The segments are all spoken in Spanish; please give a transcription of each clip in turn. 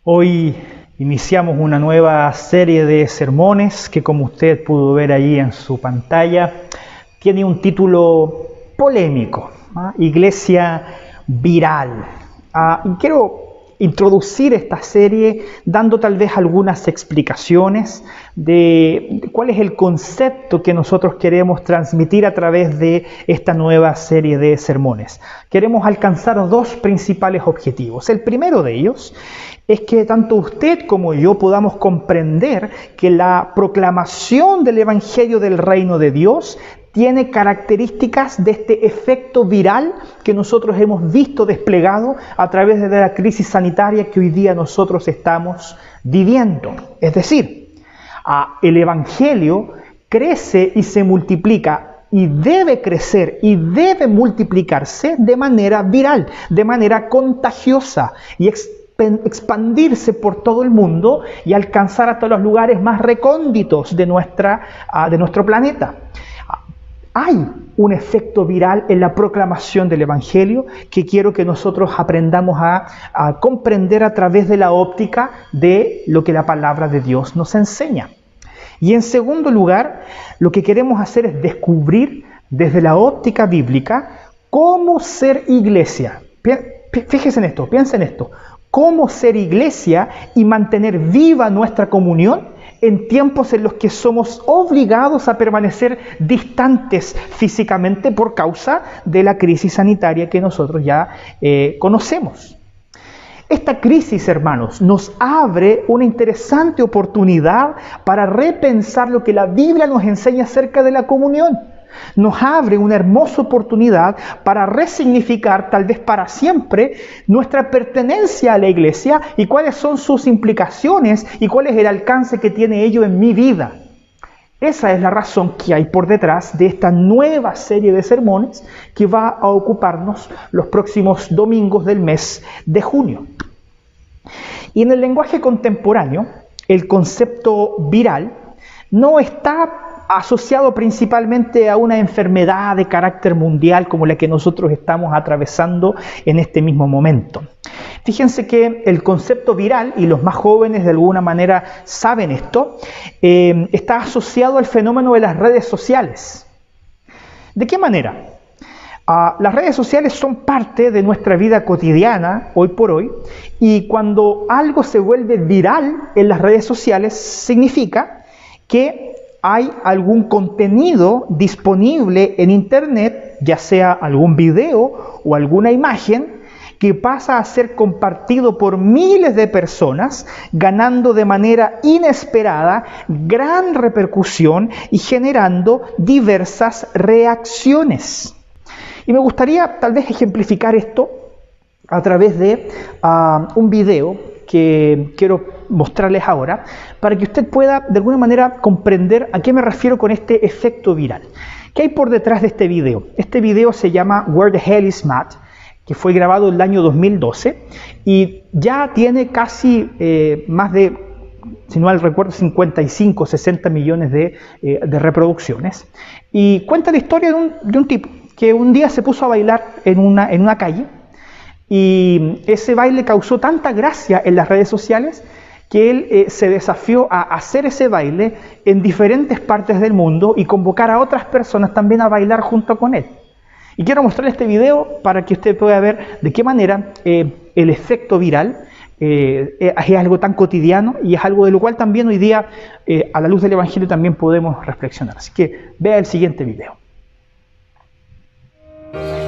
Hoy iniciamos una nueva serie de sermones que, como usted pudo ver ahí en su pantalla, tiene un título polémico, Iglesia Viral. Y quiero introducir esta serie dando tal vez algunas explicaciones de cuál es el concepto que nosotros queremos transmitir a través de esta nueva serie de sermones. Queremos alcanzar dos principales objetivos. El primero de ellos es que tanto usted como yo podamos comprender que la proclamación del Evangelio del Reino de Dios tiene características de este efecto viral que nosotros hemos visto desplegado a través de la crisis sanitaria que hoy día nosotros estamos viviendo. Es decir, el Evangelio crece y se multiplica y debe crecer y debe multiplicarse de manera viral, de manera contagiosa y expandirse por todo el mundo y alcanzar hasta los lugares más recónditos de nuestro planeta. Hay un efecto viral en la proclamación del Evangelio que quiero que nosotros aprendamos a comprender a través de la óptica de lo que la palabra de Dios nos enseña. Y en segundo lugar, lo que queremos hacer es descubrir desde la óptica bíblica cómo ser iglesia. Fíjense en esto, piensen en esto. Cómo ser iglesia y mantener viva nuestra comunión en tiempos en los que somos obligados a permanecer distantes físicamente por causa de la crisis sanitaria que nosotros ya conocemos. Esta crisis, hermanos, nos abre una interesante oportunidad para repensar lo que la Biblia nos enseña acerca de la comunión. Nos abre una hermosa oportunidad para resignificar, tal vez para siempre, nuestra pertenencia a la iglesia y cuáles son sus implicaciones y cuál es el alcance que tiene ello en mi vida. Esa es la razón que hay por detrás de esta nueva serie de sermones que va a ocuparnos los próximos domingos del mes de junio. Y en el lenguaje contemporáneo, el concepto viral no está asociado principalmente a una enfermedad de carácter mundial como la que nosotros estamos atravesando en este mismo momento. Fíjense que el concepto viral, y los más jóvenes de alguna manera saben esto, está asociado al fenómeno de las redes sociales. ¿De qué manera? Las redes sociales son parte de nuestra vida cotidiana, hoy por hoy, y cuando algo se vuelve viral en las redes sociales, significa que hay algún contenido disponible en internet, ya sea algún video o alguna imagen, que pasa a ser compartido por miles de personas, ganando de manera inesperada gran repercusión y generando diversas reacciones. Y me gustaría tal vez ejemplificar esto a través de un video que quiero mostrarles ahora, para que usted pueda de alguna manera comprender a qué me refiero con este efecto viral. ¿Qué hay por detrás de este video? Este video se llama Where the Hell is Matt, que fue grabado en el año 2012 y ya tiene casi más de, si no mal recuerdo, 55, 60 millones de reproducciones. Y cuenta la historia de un tipo que un día se puso a bailar en una calle, y ese baile causó tanta gracia en las redes sociales que él se desafió a hacer ese baile en diferentes partes del mundo y convocar a otras personas también a bailar junto con él. Y quiero mostrarle este video para que usted pueda ver de qué manera el efecto viral es algo tan cotidiano y es algo de lo cual también hoy día, a la luz del Evangelio, también podemos reflexionar. Así que vea el siguiente video. Oh,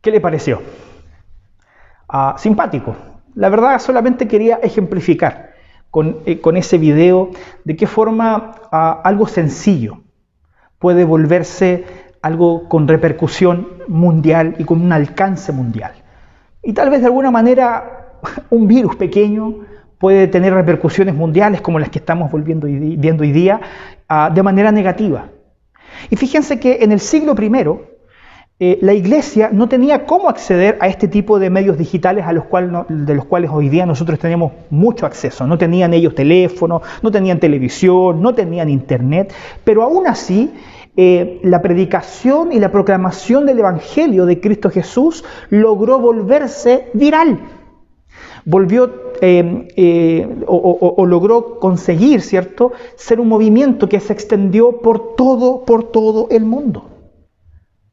¿Qué le pareció? Simpático. La verdad, solamente quería ejemplificar con ese video de qué forma algo sencillo puede volverse algo con repercusión mundial y con un alcance mundial. Y tal vez de alguna manera un virus pequeño puede tener repercusiones mundiales como las que estamos viendo hoy día de manera negativa. Y fíjense que en el siglo I la iglesia no tenía cómo acceder a este tipo de medios digitales de los cuales hoy día nosotros tenemos mucho acceso. No tenían ellos teléfono, no tenían televisión, no tenían internet, pero aún así la predicación y la proclamación del Evangelio de Cristo Jesús logró volverse viral. Logró conseguir, ¿cierto?, ser un movimiento que se extendió por todo el mundo.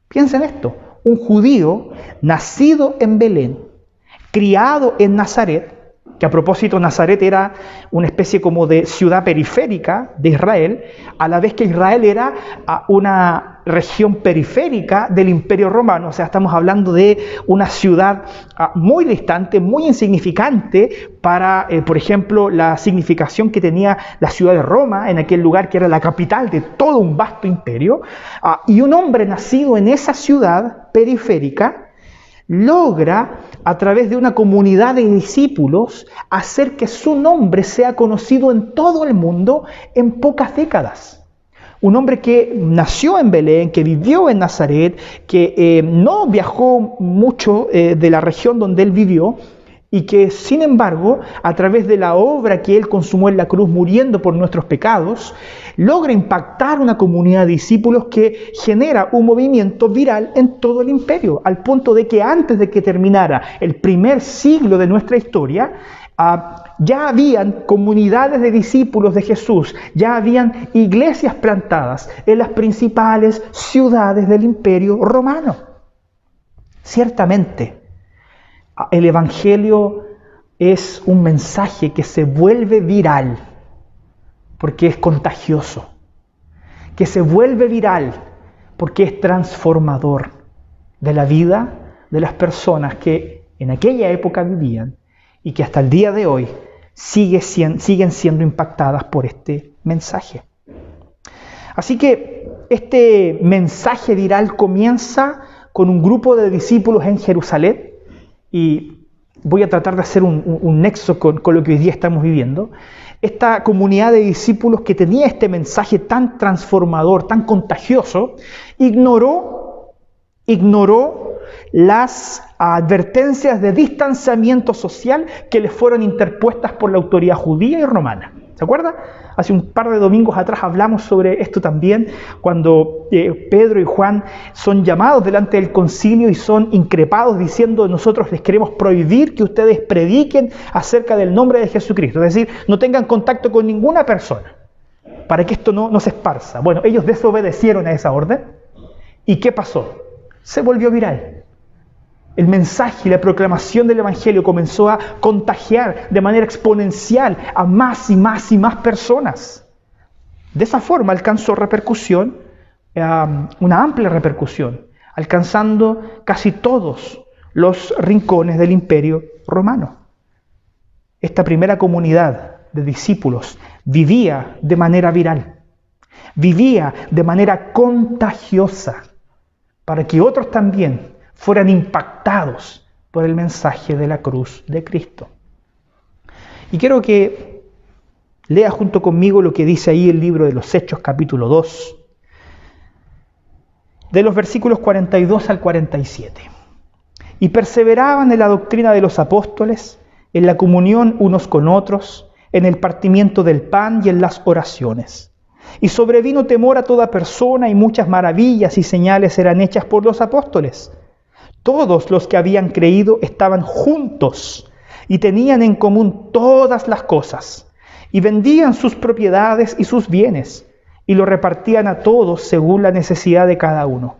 Piensen esto, un judío nacido en Belén, criado en Nazaret, que a propósito Nazaret era una especie como de ciudad periférica de Israel, a la vez que Israel era una región periférica del Imperio Romano. O sea, estamos hablando de una ciudad muy distante, muy insignificante para, por ejemplo, la significación que tenía la ciudad de Roma en aquel lugar que era la capital de todo un vasto imperio. Y un hombre nacido en esa ciudad periférica logra, a través de una comunidad de discípulos, hacer que su nombre sea conocido en todo el mundo en pocas décadas. Un hombre que nació en Belén, que vivió en Nazaret, que no viajó mucho de la región donde él vivió, y que, sin embargo, a través de la obra que él consumó en la cruz, muriendo por nuestros pecados, logra impactar una comunidad de discípulos que genera un movimiento viral en todo el imperio, al punto de que antes de que terminara el primer siglo de nuestra historia, ya habían comunidades de discípulos de Jesús, ya habían iglesias plantadas en las principales ciudades del Imperio Romano. Ciertamente, el Evangelio es un mensaje que se vuelve viral porque es contagioso, que se vuelve viral porque es transformador de la vida de las personas que en aquella época vivían y que hasta el día de hoy siguen siendo impactadas por este mensaje. Así que este mensaje viral comienza con un grupo de discípulos en Jerusalén, y voy a tratar de hacer un nexo con lo que hoy día estamos viviendo. Esta comunidad de discípulos que tenía este mensaje tan transformador, tan contagioso, ignoró las advertencias de distanciamiento social que les fueron interpuestas por la autoridad judía y romana. ¿Se acuerda? Hace un par de domingos atrás hablamos sobre esto también, cuando Pedro y Juan son llamados delante del concilio y son increpados diciendo: nosotros les queremos prohibir que ustedes prediquen acerca del nombre de Jesucristo. Es decir, no tengan contacto con ninguna persona para que esto no se esparza. Bueno, ellos desobedecieron a esa orden. ¿Y qué pasó? Se volvió viral. El mensaje y la proclamación del Evangelio comenzó a contagiar de manera exponencial a más y más y más personas. De esa forma alcanzó repercusión, una amplia repercusión, alcanzando casi todos los rincones del Imperio Romano. Esta primera comunidad de discípulos vivía de manera viral, vivía de manera contagiosa, para que otros también fueran impactados por el mensaje de la cruz de Cristo. Y quiero que lea junto conmigo lo que dice ahí el libro de los Hechos, capítulo 2, de los versículos 42 al 47. Y perseveraban en la doctrina de los apóstoles, en la comunión unos con otros, en el partimiento del pan y en las oraciones. Y sobrevino temor a toda persona, y muchas maravillas y señales eran hechas por los apóstoles. Todos los que habían creído estaban juntos y tenían en común todas las cosas, y vendían sus propiedades y sus bienes, y lo repartían a todos según la necesidad de cada uno.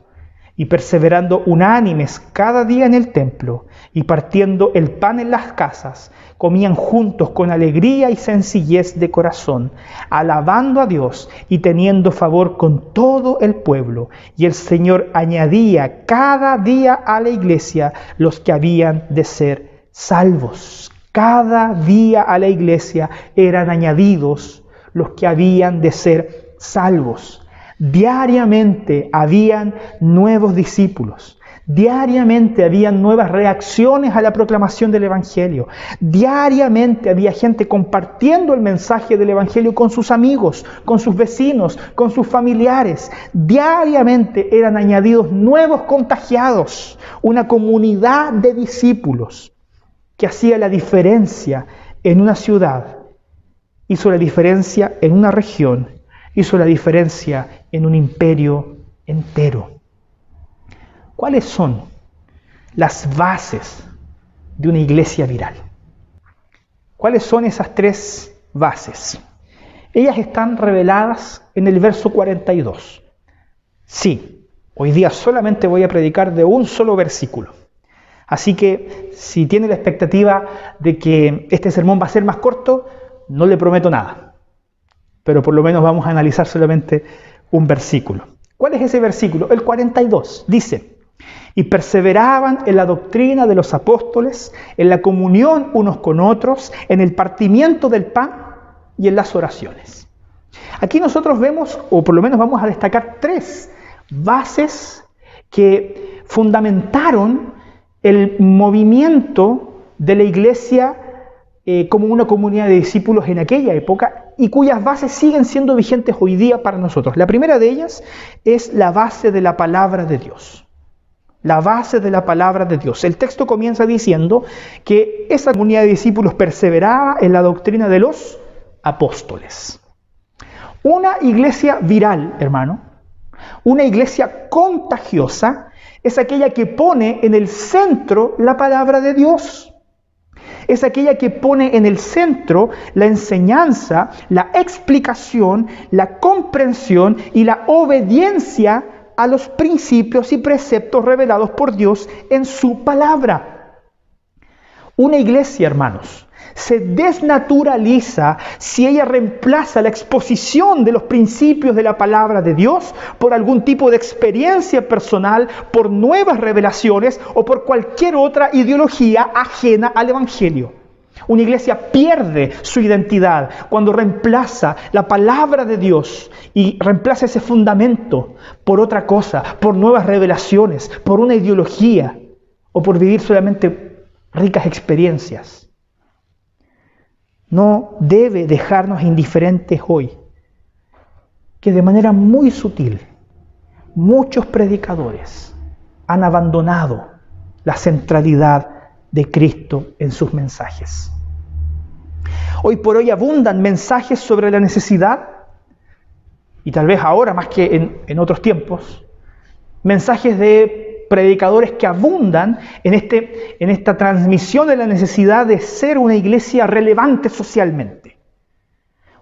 y perseverando unánimes cada día en el templo y partiendo el pan en las casas, comían juntos con alegría y sencillez de corazón, alabando a Dios y teniendo favor con todo el pueblo. Y el Señor añadía cada día a la iglesia los que habían de ser salvos. Cada día a la iglesia eran añadidos los que habían de ser salvos. Diariamente habían nuevos discípulos. Diariamente habían nuevas reacciones a la proclamación del Evangelio. Diariamente había gente compartiendo el mensaje del Evangelio con sus amigos, con sus vecinos, con sus familiares. Diariamente eran añadidos nuevos contagiados. Una comunidad de discípulos que hacía la diferencia en una ciudad, hizo la diferencia en una región, hizo la diferencia en un imperio entero. ¿Cuáles son las bases de una iglesia viral? ¿Cuáles son esas tres bases? Ellas están reveladas en el verso 42. Sí, hoy día solamente voy a predicar de un solo versículo. Así que si tiene la expectativa de que este sermón va a ser más corto, no le prometo nada. Pero por lo menos vamos a analizar solamente un versículo. ¿Cuál es ese versículo? El 42. Dice: y perseveraban en la doctrina de los apóstoles, en la comunión unos con otros, en el partimiento del pan y en las oraciones. Aquí nosotros vemos, o por lo menos vamos a destacar, tres bases que fundamentaron el movimiento de la iglesia como una comunidad de discípulos en aquella época y cuyas bases siguen siendo vigentes hoy día para nosotros. La primera de ellas es la base de la palabra de Dios. La base de la palabra de Dios. El texto comienza diciendo que esa comunidad de discípulos perseveraba en la doctrina de los apóstoles. Una iglesia viral, hermano, una iglesia contagiosa, es aquella que pone en el centro la palabra de Dios. Es aquella que pone en el centro la enseñanza, la explicación, la comprensión y la obediencia a los principios y preceptos revelados por Dios en su palabra. Una iglesia, hermanos, se desnaturaliza si ella reemplaza la exposición de los principios de la palabra de Dios por algún tipo de experiencia personal, por nuevas revelaciones o por cualquier otra ideología ajena al Evangelio. Una iglesia pierde su identidad cuando reemplaza la palabra de Dios y reemplaza ese fundamento por otra cosa, por nuevas revelaciones, por una ideología o por vivir solamente ricas experiencias. No debe dejarnos indiferentes hoy que de manera muy sutil muchos predicadores han abandonado la centralidad de Cristo en sus mensajes. Hoy por hoy abundan mensajes sobre la necesidad, y tal vez ahora más que en otros tiempos, mensajes de predicadores que abundan en esta transmisión de la necesidad de ser una iglesia relevante socialmente.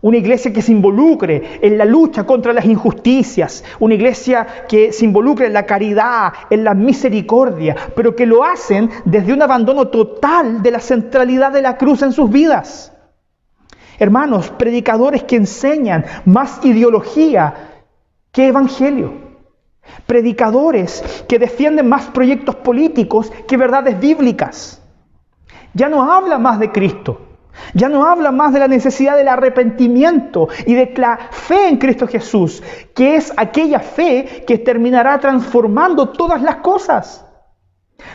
Una iglesia que se involucre en la lucha contra las injusticias, una iglesia que se involucre en la caridad, en la misericordia, pero que lo hacen desde un abandono total de la centralidad de la cruz en sus vidas. Hermanos, predicadores que enseñan más ideología que evangelio. Predicadores que defienden más proyectos políticos que verdades bíblicas. Ya no habla más de Cristo. Ya no habla más de la necesidad del arrepentimiento y de la fe en Cristo Jesús, que es aquella fe que terminará transformando todas las cosas.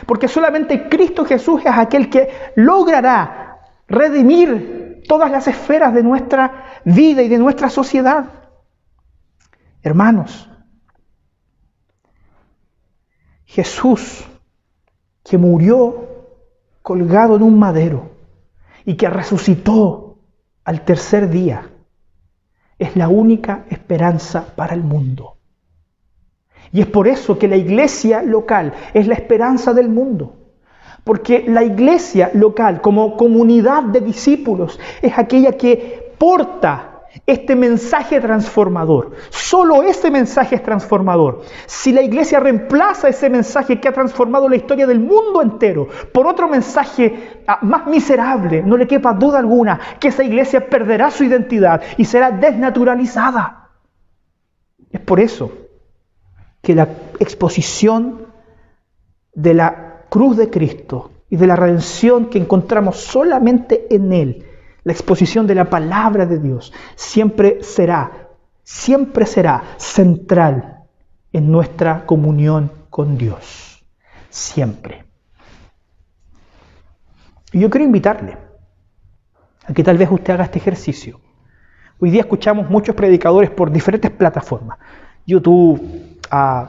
Porque solamente Cristo Jesús es aquel que logrará redimir todas las esferas de nuestra vida y de nuestra sociedad. Hermanos, Jesús, que murió colgado en un madero y que resucitó al tercer día, es la única esperanza para el mundo. Y es por eso que la iglesia local es la esperanza del mundo. Porque la iglesia local, como comunidad de discípulos, es aquella que porta este mensaje transformador. Solo ese mensaje es transformador. Si la iglesia reemplaza ese mensaje que ha transformado la historia del mundo entero por otro mensaje más miserable, no le quepa duda alguna que esa iglesia perderá su identidad y será desnaturalizada. Es por eso que la exposición de la cruz de Cristo y de la redención que encontramos solamente en Él, la exposición de la palabra de Dios, siempre será central en nuestra comunión con Dios. Siempre. Y yo quiero invitarle a que tal vez usted haga este ejercicio. Hoy día escuchamos muchos predicadores por diferentes plataformas. YouTube,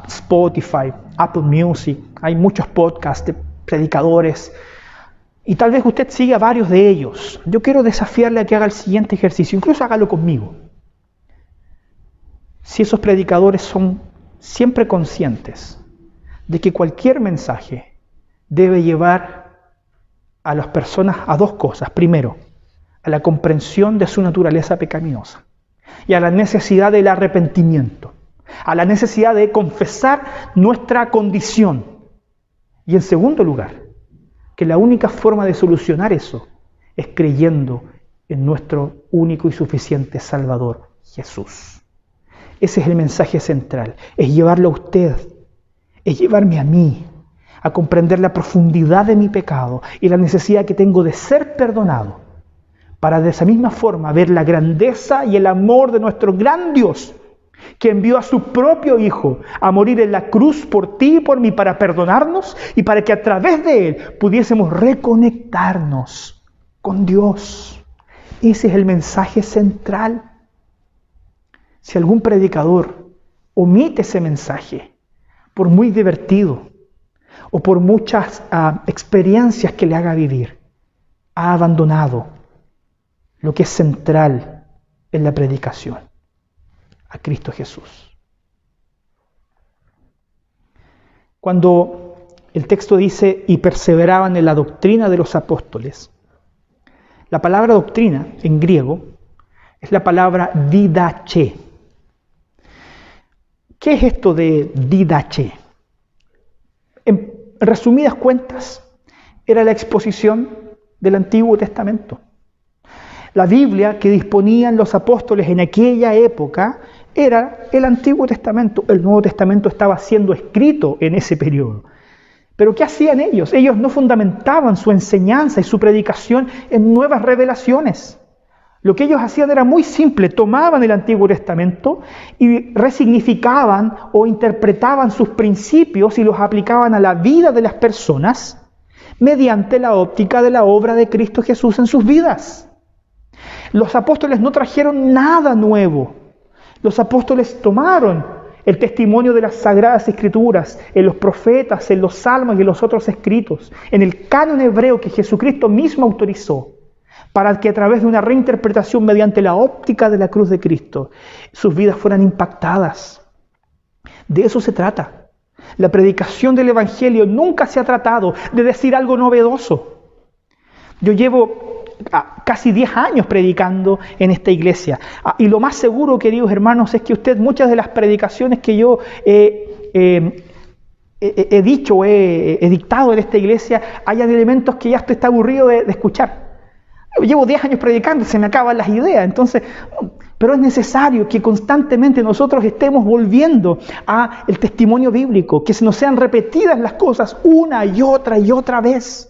Spotify, Apple Music, hay muchos podcasts de predicadores. Y tal vez usted siga varios de ellos. Yo quiero desafiarle a que haga el siguiente ejercicio, incluso hágalo conmigo. Si esos predicadores son siempre conscientes de que cualquier mensaje debe llevar a las personas a dos cosas. Primero, a la comprensión de su naturaleza pecaminosa y a la necesidad del arrepentimiento, a la necesidad de confesar nuestra condición. Y en segundo lugar, que la única forma de solucionar eso es creyendo en nuestro único y suficiente Salvador, Jesús. Ese es el mensaje central, es llevarlo a usted, es llevarme a mí, a comprender la profundidad de mi pecado y la necesidad que tengo de ser perdonado, para de esa misma forma ver la grandeza y el amor de nuestro gran Dios, que envió a su propio Hijo a morir en la cruz por ti y por mí para perdonarnos y para que a través de Él pudiésemos reconectarnos con Dios. Ese es el mensaje central. Si algún predicador omite ese mensaje, por muy divertido o por muchas experiencias que le haga vivir, ha abandonado lo que es central en la predicación: a Cristo Jesús. Cuando el texto dice, y perseveraban en la doctrina de los apóstoles, la palabra doctrina en griego es la palabra didache. ¿Qué es esto de didache? En resumidas cuentas, era la exposición del Antiguo Testamento. La Biblia que disponían los apóstoles en aquella época era el Antiguo Testamento. El Nuevo Testamento estaba siendo escrito en ese periodo. Pero ¿qué hacían ellos? Ellos no fundamentaban su enseñanza y su predicación en nuevas revelaciones. Lo que ellos hacían era muy simple: tomaban el Antiguo Testamento y resignificaban o interpretaban sus principios y los aplicaban a la vida de las personas mediante la óptica de la obra de Cristo Jesús en sus vidas. Los apóstoles no trajeron nada nuevo. Los apóstoles tomaron el testimonio de las Sagradas Escrituras, en los profetas, en los salmos y en los otros escritos, en el canon hebreo que Jesucristo mismo autorizó, para que a través de una reinterpretación mediante la óptica de la cruz de Cristo, sus vidas fueran impactadas. De eso se trata. La predicación del Evangelio nunca se ha tratado de decir algo novedoso. Yo llevo casi 10 años predicando en esta iglesia. Y lo más seguro, queridos hermanos, es que usted, muchas de las predicaciones que yo he dicho o he dictado en esta iglesia, hayan elementos que ya usted está aburrido de escuchar. Llevo 10 años predicando, se me acaban las ideas. Entonces, pero es necesario que constantemente nosotros estemos volviendo al testimonio bíblico, que se nos sean repetidas las cosas una y otra vez.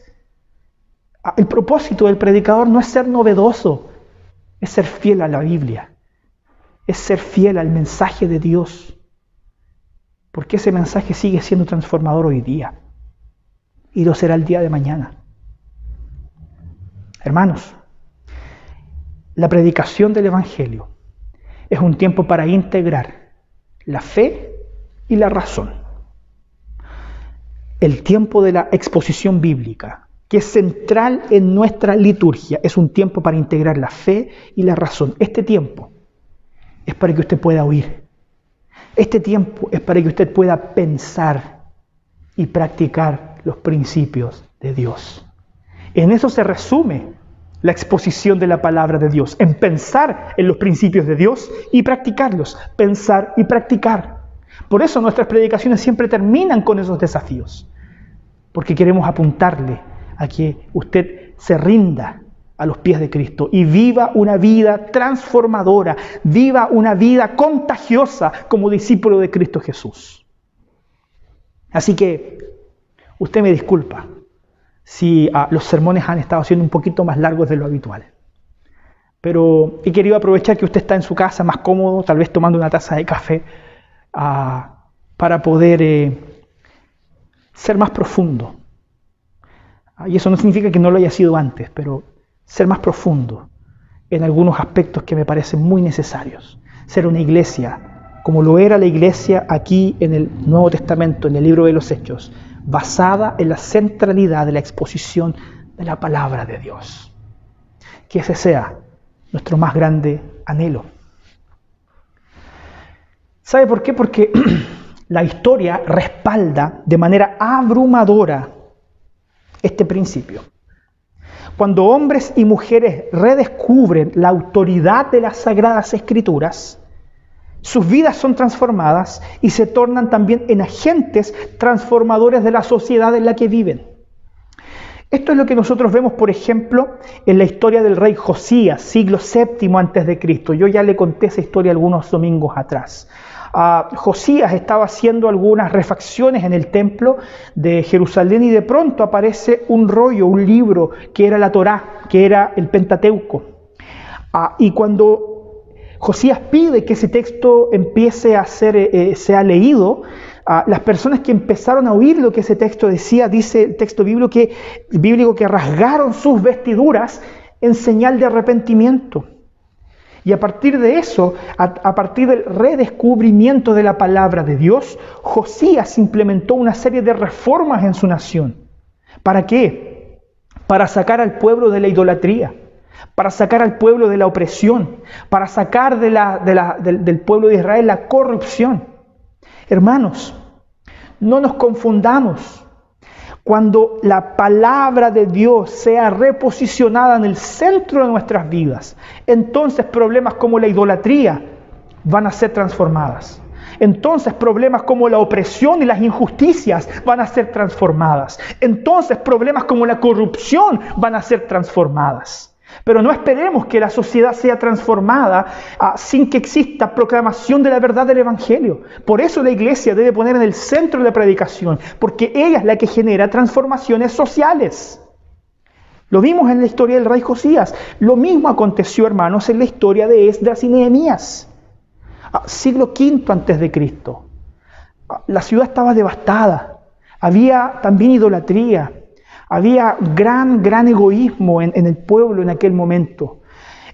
El propósito del predicador no es ser novedoso, es ser fiel a la Biblia, es ser fiel al mensaje de Dios, porque ese mensaje sigue siendo transformador hoy día y lo será el día de mañana. Hermanos, la predicación del Evangelio es un tiempo para integrar la fe y la razón. El tiempo de la exposición bíblica, que es central en nuestra liturgia, es un tiempo para integrar la fe y la razón. Este tiempo es para que usted pueda oír. Este tiempo es para que usted pueda pensar y practicar los principios de Dios. En eso se resume la exposición de la palabra de Dios, en pensar en los principios de Dios y practicarlos, pensar y practicar. Por eso nuestras predicaciones siempre terminan con esos desafíos, porque queremos apuntarle a que usted se rinda a los pies de Cristo y viva una vida transformadora, viva una vida contagiosa como discípulo de Cristo Jesús. Así que usted me disculpa si los sermones han estado siendo un poquito más largos de lo habitual. Pero he querido aprovechar que usted está en su casa más cómodo, tal vez tomando una taza de café, para poder ser más profundo. Y eso no significa que no lo haya sido antes, pero ser más profundo en algunos aspectos que me parecen muy necesarios. Ser una iglesia, como lo era la iglesia aquí en el Nuevo Testamento, en el libro de los Hechos, basada en la centralidad de la exposición de la palabra de Dios. Que ese sea nuestro más grande anhelo. ¿Sabe por qué? Porque la historia respalda de manera abrumadora este principio. Cuando hombres y mujeres redescubren la autoridad de las Sagradas Escrituras, sus vidas son transformadas y se tornan también en agentes transformadores de la sociedad en la que viven. Esto es lo que nosotros vemos, por ejemplo, en la historia del rey Josías, siglo VII a.C. Yo ya le conté esa historia algunos domingos atrás. Josías estaba haciendo algunas refacciones en el templo de Jerusalén y de pronto aparece un rollo, un libro que era la Torá, que era el Pentateuco. Y cuando Josías pide que ese texto empiece a sea leído, las personas que empezaron a oír lo que ese texto decía, dice el texto bíblico que rasgaron sus vestiduras en señal de arrepentimiento. Y a partir de eso, a partir del redescubrimiento de la palabra de Dios, Josías implementó una serie de reformas en su nación. ¿Para qué? Para sacar al pueblo de la idolatría, para sacar al pueblo de la opresión, para sacar del pueblo de Israel la corrupción. Hermanos, no nos confundamos. Cuando la palabra de Dios sea reposicionada en el centro de nuestras vidas, entonces problemas como la idolatría van a ser transformadas. Entonces problemas como la opresión y las injusticias van a ser transformadas. Entonces problemas como la corrupción van a ser transformadas. Pero no esperemos que la sociedad sea transformada sin que exista proclamación de la verdad del Evangelio. Por eso la iglesia debe poner en el centro de la predicación, porque ella es la que genera transformaciones sociales. Lo vimos en la historia del rey Josías. Lo mismo aconteció, hermanos, en la historia de Esdras y Nehemías. Siglo V a.C. La ciudad estaba devastada. Había también idolatría. Había gran egoísmo en el pueblo en aquel momento.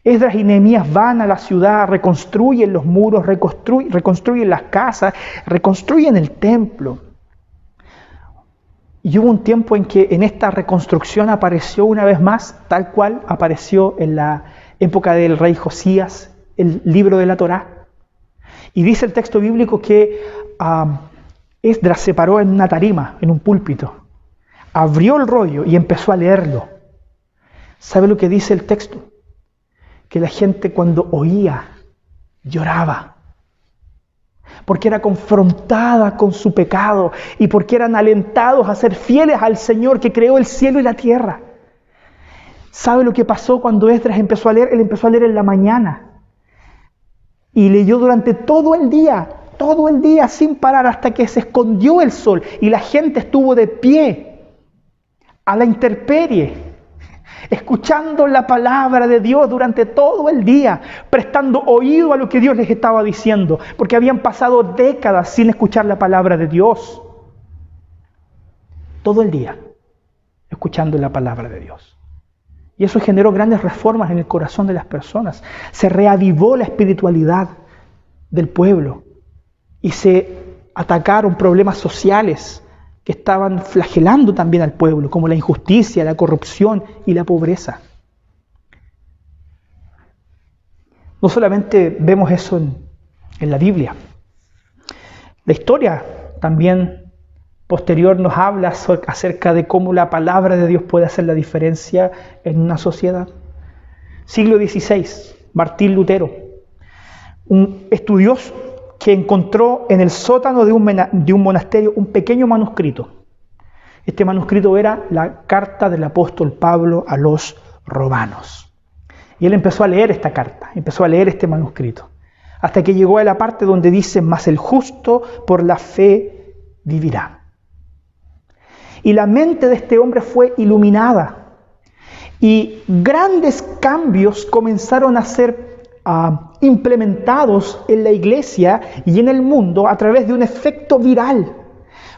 Esdras y Nehemías van a la ciudad, reconstruyen los muros, reconstruyen las casas, reconstruyen el templo. Y hubo un tiempo en que en esta reconstrucción apareció una vez más, tal cual apareció en la época del rey Josías, el libro de la Torá. Y dice el texto bíblico que Esdras se paró en una tarima, en un púlpito. Abrió el rollo y empezó a leerlo. ¿Sabe lo que dice el texto? Que la gente cuando oía, lloraba. Porque era confrontada con su pecado y porque eran alentados a ser fieles al Señor que creó el cielo y la tierra. ¿Sabe lo que pasó cuando Esdras empezó a leer? Él empezó a leer en la mañana. Y leyó durante todo el día sin parar hasta que se escondió el sol y la gente estuvo de pie a la intemperie, escuchando la palabra de Dios durante todo el día, prestando oído a lo que Dios les estaba diciendo, porque habían pasado décadas sin escuchar la palabra de Dios. Todo el día, escuchando la palabra de Dios. Y eso generó grandes reformas en el corazón de las personas. Se reavivó la espiritualidad del pueblo y se atacaron problemas sociales que estaban flagelando también al pueblo, como la injusticia, la corrupción y la pobreza. No solamente vemos eso en la Biblia. La historia también posterior nos habla acerca de cómo la palabra de Dios puede hacer la diferencia en una sociedad. siglo XVI, Martín Lutero, un estudioso que encontró en el sótano de un monasterio un pequeño manuscrito. Este manuscrito era la carta del apóstol Pablo a los romanos. Y él empezó a leer esta carta, empezó a leer este manuscrito, hasta que llegó a la parte donde dice: mas el justo por la fe vivirá. Y la mente de este hombre fue iluminada, y grandes cambios comenzaron a ser implementados en la iglesia y en el mundo a través de un efecto viral.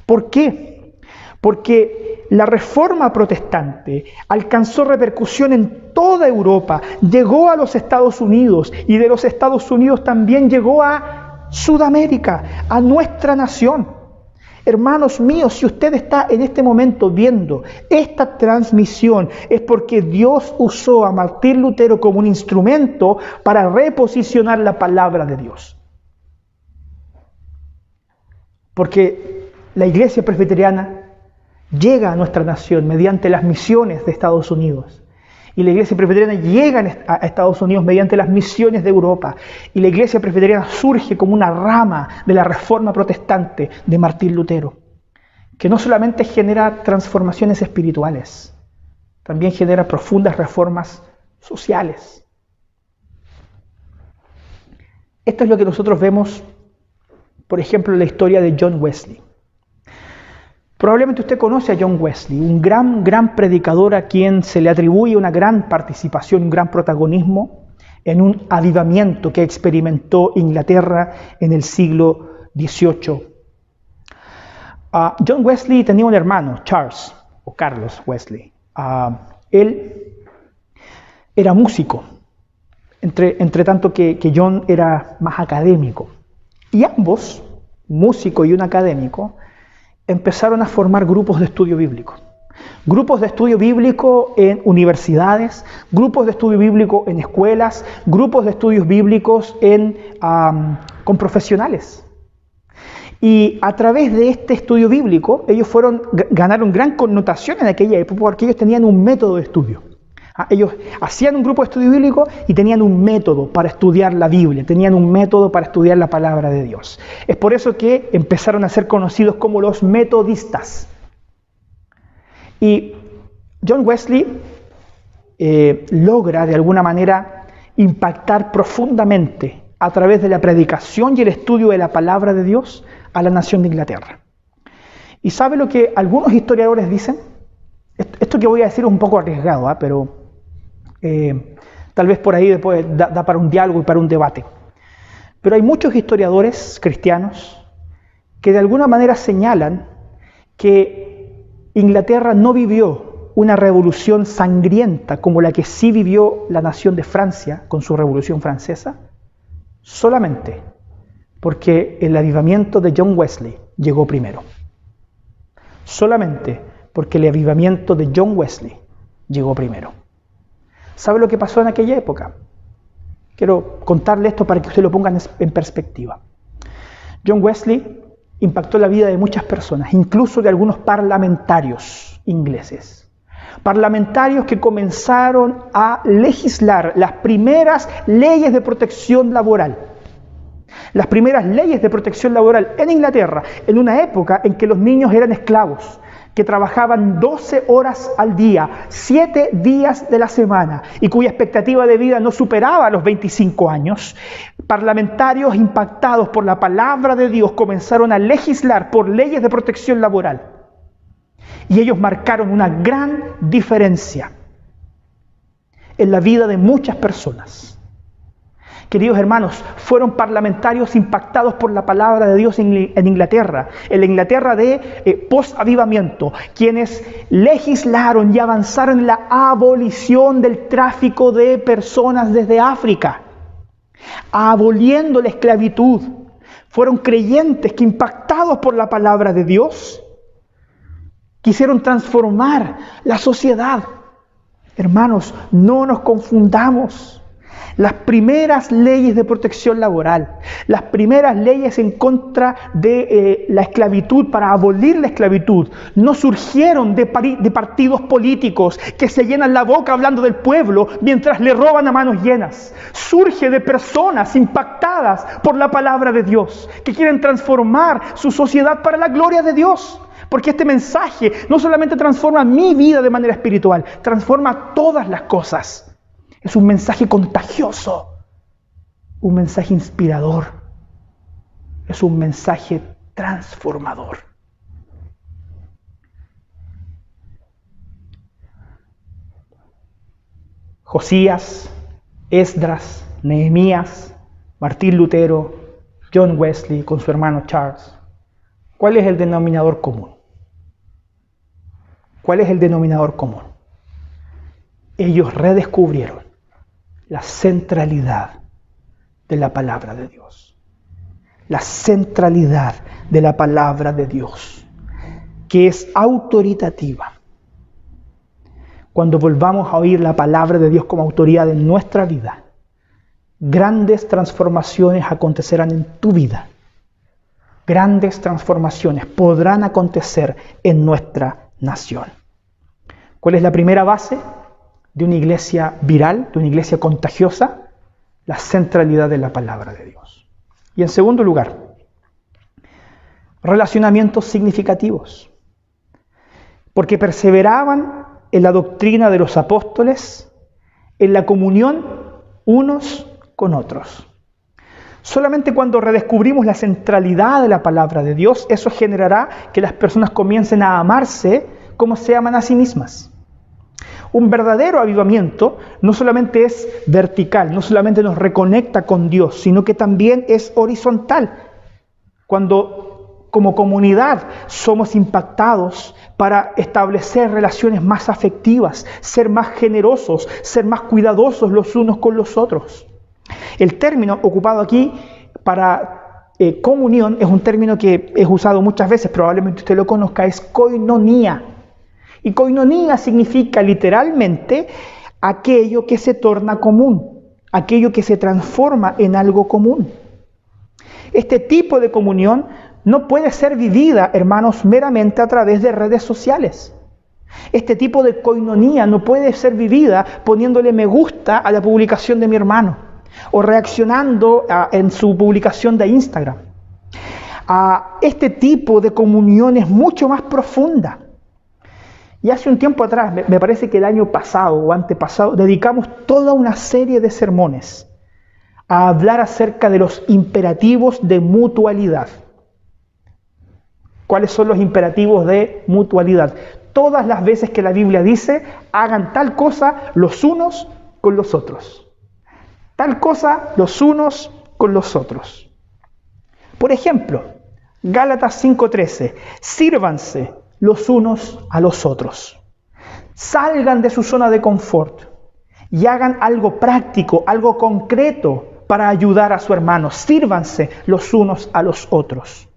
¿Por qué? Porque la reforma protestante alcanzó repercusión en toda Europa, llegó a los Estados Unidos, y de los Estados Unidos también llegó a Sudamérica, a nuestra nación. Hermanos míos, si usted está en este momento viendo esta transmisión, es porque Dios usó a Martín Lutero como un instrumento para reposicionar la palabra de Dios. Porque la iglesia presbiteriana llega a nuestra nación mediante las misiones de Estados Unidos. Y la iglesia presbiteriana llega a Estados Unidos mediante las misiones de Europa. Y la iglesia presbiteriana surge como una rama de la reforma protestante de Martín Lutero, que no solamente genera transformaciones espirituales, también genera profundas reformas sociales. Esto es lo que nosotros vemos, por ejemplo, en la historia de John Wesley. Probablemente usted conoce a John Wesley, un gran predicador a quien se le atribuye una gran participación, un gran protagonismo en un avivamiento que experimentó Inglaterra en el siglo XVIII. John Wesley tenía un hermano, Charles, o Carlos Wesley. Él era músico, entre tanto que John era más académico. Y ambos, músico y un académico, empezaron a formar grupos de estudio bíblico. Grupos de estudio bíblico en universidades, grupos de estudio bíblico en escuelas, grupos de estudios bíblicos con profesionales. Y a través de este estudio bíblico, ellos ganaron gran connotación en aquella época porque ellos tenían un método de estudio. Ellos hacían un grupo de estudio bíblico y tenían un método para estudiar la Biblia, tenían un método para estudiar la palabra de Dios. Es por eso que empezaron a ser conocidos como los metodistas. Y John Wesley logra de alguna manera impactar profundamente a través de la predicación y el estudio de la palabra de Dios a la nación de Inglaterra. ¿Y sabe lo que algunos historiadores dicen? Esto que voy a decir es un poco arriesgado, pero tal vez por ahí después da para un diálogo y para un debate. Pero hay muchos historiadores cristianos que de alguna manera señalan que Inglaterra no vivió una revolución sangrienta como la que sí vivió la nación de Francia con su Revolución Francesa, solamente porque el avivamiento de John Wesley llegó primero. Solamente porque el avivamiento de John Wesley llegó primero. ¿Sabe lo que pasó en aquella época? Quiero contarle esto para que usted lo ponga en perspectiva. John Wesley impactó la vida de muchas personas, incluso de algunos parlamentarios ingleses. Parlamentarios que comenzaron a legislar las primeras leyes de protección laboral. Las primeras leyes de protección laboral en Inglaterra, en una época en que los niños eran esclavos, que trabajaban 12 horas al día, 7 días de la semana, y cuya expectativa de vida no superaba los 25 años, parlamentarios impactados por la palabra de Dios comenzaron a legislar por leyes de protección laboral. Y ellos marcaron una gran diferencia en la vida de muchas personas. Queridos hermanos, fueron parlamentarios impactados por la palabra de Dios en Inglaterra, en la Inglaterra de post-avivamiento, quienes legislaron y avanzaron en la abolición del tráfico de personas desde África, aboliendo la esclavitud. Fueron creyentes que, impactados por la palabra de Dios, quisieron transformar la sociedad. Hermanos, no nos confundamos. Las primeras leyes de protección laboral, las primeras leyes en contra de la esclavitud, para abolir la esclavitud, no surgieron de partidos políticos que se llenan la boca hablando del pueblo mientras le roban a manos llenas. Surge de personas impactadas por la palabra de Dios, que quieren transformar su sociedad para la gloria de Dios. Porque este mensaje no solamente transforma mi vida de manera espiritual, transforma todas las cosas. Es un mensaje contagioso, un mensaje inspirador, es un mensaje transformador. Josías, Esdras, Nehemías, Martín Lutero, John Wesley con su hermano Charles. ¿Cuál es el denominador común? ¿Cuál es el denominador común? Ellos redescubrieron la centralidad de la palabra de Dios. La centralidad de la palabra de Dios, que es autoritativa. Cuando volvamos a oír la palabra de Dios como autoridad en nuestra vida, grandes transformaciones acontecerán en tu vida. Grandes transformaciones podrán acontecer en nuestra nación. ¿Cuál es la primera base de una iglesia viral, de una iglesia contagiosa? La centralidad de la palabra de Dios. Y en segundo lugar, relacionamientos significativos. Porque perseveraban en la doctrina de los apóstoles, en la comunión unos con otros. Solamente cuando redescubrimos la centralidad de la palabra de Dios, eso generará que las personas comiencen a amarse como se aman a sí mismas. Un verdadero avivamiento no solamente es vertical, no solamente nos reconecta con Dios, sino que también es horizontal. Cuando como comunidad somos impactados para establecer relaciones más afectivas, ser más generosos, ser más cuidadosos los unos con los otros. El término ocupado aquí para comunión es un término que es usado muchas veces, probablemente usted lo conozca, es koinonía. Y koinonía significa literalmente aquello que se torna común, aquello que se transforma en algo común. Este tipo de comunión no puede ser vivida, hermanos, meramente a través de redes sociales. Este tipo de koinonía no puede ser vivida poniéndole me gusta a la publicación de mi hermano o reaccionando en su publicación de Instagram. Este tipo de comunión es mucho más profunda. Y hace un tiempo atrás, me parece que el año pasado o antepasado, dedicamos toda una serie de sermones a hablar acerca de los imperativos de mutualidad. ¿Cuáles son los imperativos de mutualidad? Todas las veces que la Biblia dice, hagan tal cosa los unos con los otros. Tal cosa los unos con los otros. Por ejemplo, Gálatas 5:13, sírvanse los unos a los otros. Salgan de su zona de confort y hagan algo práctico, algo concreto para ayudar a su hermano. Sírvanse los unos a los otros.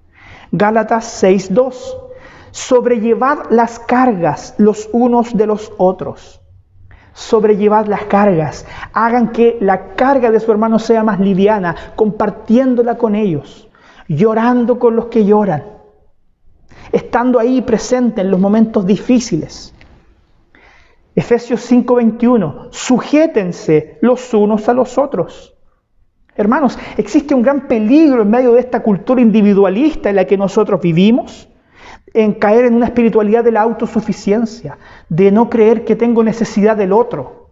Gálatas 6:2, sobrellevad las cargas los unos de los otros. Sobrellevad las cargas. Hagan que la carga de su hermano sea más liviana, compartiéndola con ellos, llorando con los que lloran, estando ahí presente en los momentos difíciles. Efesios 5:21, sujétense los unos a los otros. Hermanos, existe un gran peligro en medio de esta cultura individualista en la que nosotros vivimos, en caer en una espiritualidad de la autosuficiencia, de no creer que tengo necesidad del otro,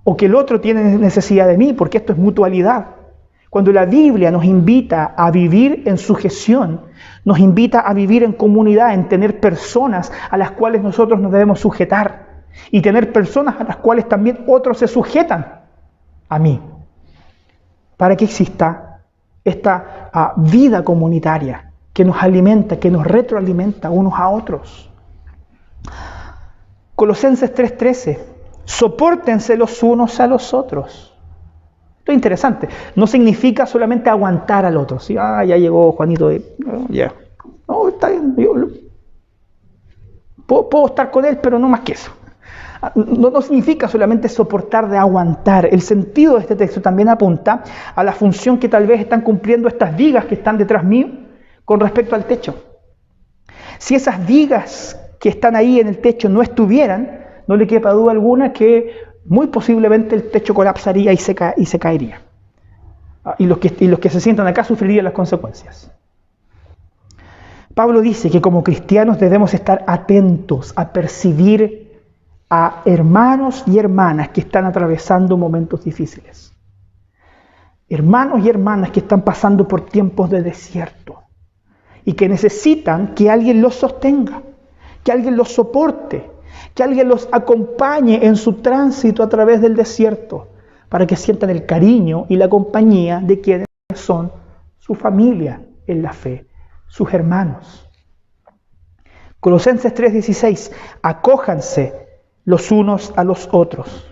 o que el otro tiene necesidad de mí, porque esto es mutualidad. Cuando la Biblia nos invita a vivir en sujeción, nos invita a vivir en comunidad, en tener personas a las cuales nosotros nos debemos sujetar, y tener personas a las cuales también otros se sujetan a mí, para que exista esta vida comunitaria que nos alimenta, que nos retroalimenta unos a otros. Colosenses 3:13, sopórtense los unos a los otros. Esto es interesante, no significa solamente aguantar al otro. ¿Sí? Ya llegó Juanito, ya. No, está bien, yo puedo estar con él, pero no más que eso. No significa solamente soportar de aguantar. El sentido de este texto también apunta a la función que tal vez están cumpliendo estas vigas que están detrás mío con respecto al techo. Si esas vigas que están ahí en el techo no estuvieran, no le quepa duda alguna que muy posiblemente el techo colapsaría y se caería. Y los que se sientan acá sufrirían las consecuencias. Pablo dice que como cristianos debemos estar atentos a percibir a hermanos y hermanas que están atravesando momentos difíciles. Hermanos y hermanas que están pasando por tiempos de desierto y que necesitan que alguien los sostenga, que alguien los soporte, que alguien los acompañe en su tránsito a través del desierto, para que sientan el cariño y la compañía de quienes son su familia en la fe, sus hermanos. Colosenses 3:16, acójanse los unos a los otros.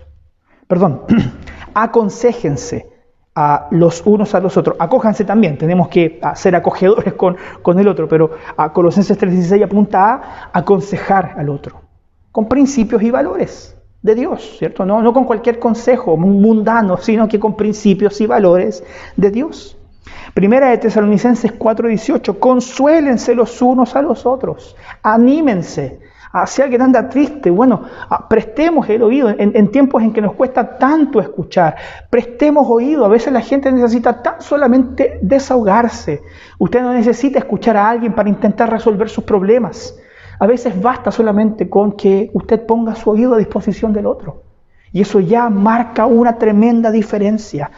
Aconséjense a los unos a los otros. Acójanse también, tenemos que ser acogedores con el otro, pero a Colosenses 3:16 apunta a aconsejar al otro, con principios y valores de Dios, ¿cierto? No con cualquier consejo mundano, sino que con principios y valores de Dios. Primera de Tesalonicenses 4:18, consuélense los unos a los otros, anímense. Si alguien anda triste, prestemos el oído en tiempos en que nos cuesta tanto escuchar. Prestemos oído, a veces la gente necesita tan solamente desahogarse. Usted no necesita escuchar a alguien para intentar resolver sus problemas. A veces basta solamente con que usted ponga su oído a disposición del otro. Y eso ya marca una tremenda diferencia.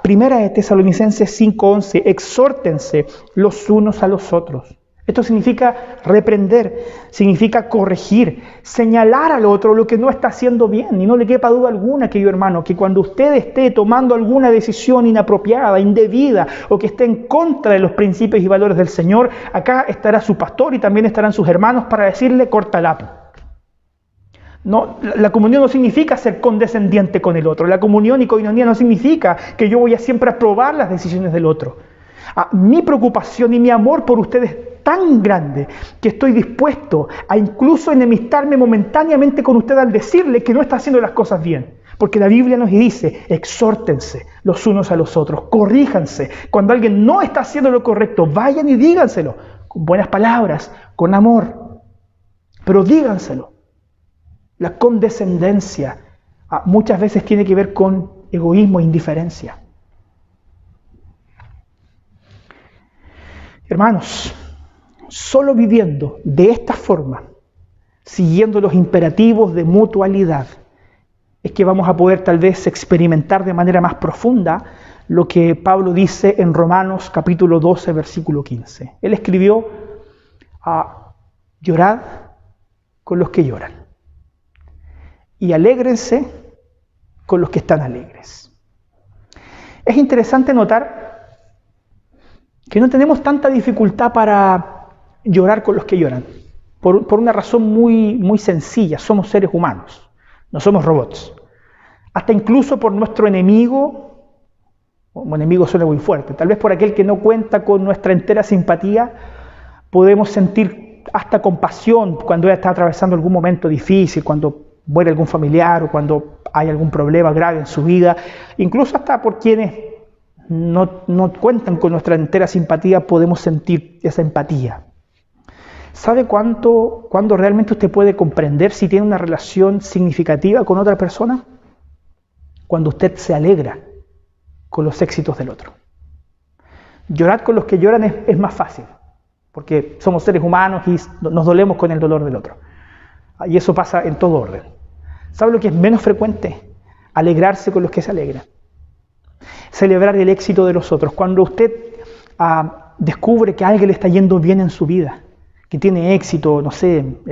Primera de Tesalonicenses 5:11, exhórtense los unos a los otros. Esto significa reprender, significa corregir, señalar al otro lo que no está haciendo bien. Y no le quepa duda alguna, querido hermano, que cuando usted esté tomando alguna decisión inapropiada, indebida, o que esté en contra de los principios y valores del Señor, acá estará su pastor y también estarán sus hermanos para decirle, córtala. No, la comunión no significa ser condescendiente con el otro. La comunión y coinonía no significa que yo voy a siempre aprobar las decisiones del otro. Mi preocupación y mi amor por ustedes es tan grande que estoy dispuesto a incluso enemistarme momentáneamente con usted al decirle que no está haciendo las cosas bien. Porque la Biblia nos dice, exhórtense los unos a los otros, corríjanse. Cuando alguien no está haciendo lo correcto, vayan y díganselo, con buenas palabras, con amor. Pero díganselo. La condescendencia muchas veces tiene que ver con egoísmo e indiferencia. Hermanos, solo viviendo de esta forma, siguiendo los imperativos de mutualidad, es que vamos a poder tal vez experimentar de manera más profunda lo que Pablo dice en Romanos capítulo 12, versículo 15. Él escribió, llorad con los que lloran y alégrense con los que están alegres. Es interesante notar que no tenemos tanta dificultad para llorar con los que lloran, por una razón muy, muy sencilla. Somos seres humanos, no somos robots. Hasta incluso por nuestro enemigo, como enemigo suena muy fuerte, tal vez por aquel que no cuenta con nuestra entera simpatía, podemos sentir hasta compasión cuando él está atravesando algún momento difícil, cuando muere algún familiar o cuando hay algún problema grave en su vida, incluso hasta por quienes no cuentan con nuestra entera simpatía, podemos sentir esa empatía. ¿Sabe cuándo realmente usted puede comprender si tiene una relación significativa con otra persona? Cuando usted se alegra con los éxitos del otro. Llorar con los que lloran es más fácil, porque somos seres humanos y nos dolemos con el dolor del otro. Y eso pasa en todo orden. ¿Sabe lo que es menos frecuente? Alegrarse con los que se alegran. Celebrar el éxito de los otros. Cuando usted descubre que a alguien le está yendo bien en su vida, que tiene éxito,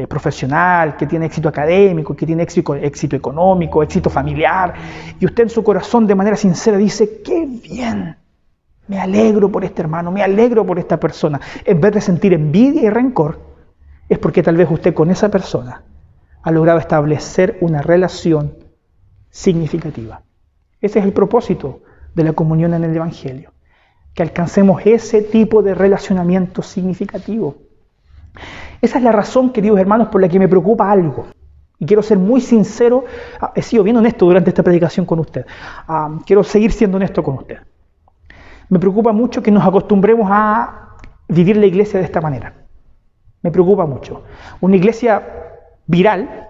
profesional, que tiene éxito académico, que tiene éxito económico, éxito familiar, y usted en su corazón de manera sincera dice, ¡qué bien! Me alegro por este hermano, me alegro por esta persona. En vez de sentir envidia y rencor, es porque tal vez usted con esa persona ha logrado establecer una relación significativa. Ese es el propósito de la comunión en el Evangelio, que alcancemos ese tipo de relacionamiento significativo. Esa es la razón, queridos hermanos, por la que me preocupa algo. Y quiero ser muy sincero, he sido bien honesto durante esta predicación con usted. Quiero seguir siendo honesto con usted. Me preocupa mucho que nos acostumbremos a vivir la iglesia de esta manera. Me preocupa mucho. Una iglesia viral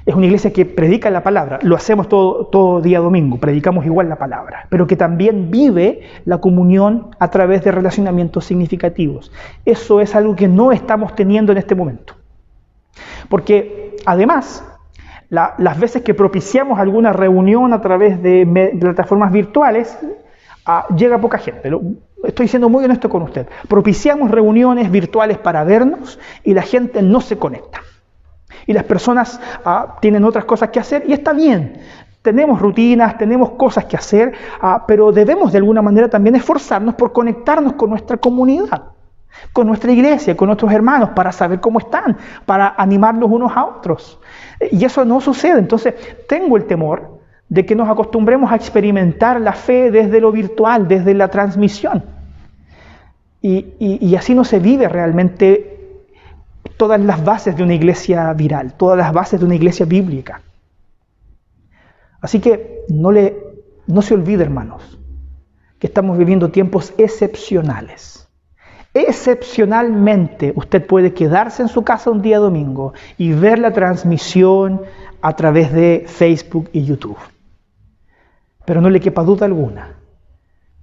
es una iglesia que predica la palabra. Lo hacemos todo día domingo, predicamos igual la palabra. Pero que también vive la comunión a través de relacionamientos significativos. Eso es algo que no estamos teniendo en este momento. Porque además, las veces que propiciamos alguna reunión a través de plataformas virtuales, llega poca gente. Estoy siendo muy honesto con usted. Propiciamos reuniones virtuales para vernos y la gente no se conecta. Y las personas tienen otras cosas que hacer y está bien. Tenemos rutinas, tenemos cosas que hacer, pero debemos de alguna manera también esforzarnos por conectarnos con nuestra comunidad, con nuestra iglesia, con nuestros hermanos, para saber cómo están, para animarlos unos a otros. Y eso no sucede. Entonces, tengo el temor de que nos acostumbremos a experimentar la fe desde lo virtual, desde la transmisión. Y así no se vive realmente todas las bases de una iglesia viral, todas las bases de una iglesia bíblica. Así que no se olvide, hermanos, que estamos viviendo tiempos excepcionales. Excepcionalmente usted puede quedarse en su casa un día domingo y ver la transmisión a través de Facebook y YouTube. Pero no le quepa duda alguna